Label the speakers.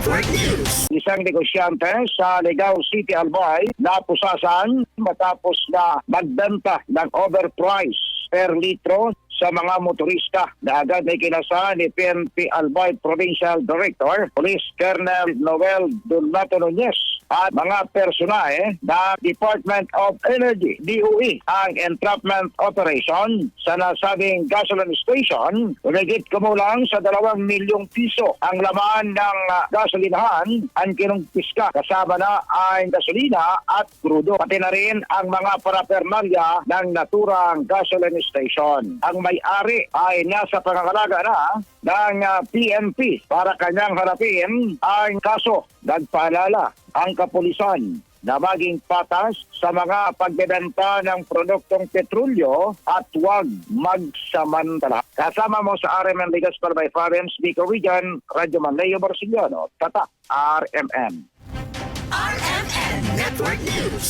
Speaker 1: Network News.
Speaker 2: Isang negosyante sa Legao City, Albay, napusasan matapos na magbenta ng overprice per litro sa mga motorista na agad ay kinasa ni PNP Albay Provincial Director, Police Colonel Noel Donato Nunez at mga personahe na Department of Energy, DOE, ang entrapment operation sa nasabing gasoline station. Umigit kumulang sa 2 milyong piso ang laman ng gasolinahan ang kinumpiska. Kasama na ang gasolina at krudo. Pati na rin ang mga paraphernalia ng naturang gasoline station. Ang may-ari ay nasa pangangalaga na ng PNP para kanyang harapin ang kaso. Nagpaalala ang kapulisan na maging patas sa mga pagbebenta ng produktong petrolyo at huwag magsamantala. Kasama mo sa RMN Legazpi by Province, Bicol Region, Radyo Manleo Barciliano, Tatak, RMN.
Speaker 1: RMN Network News.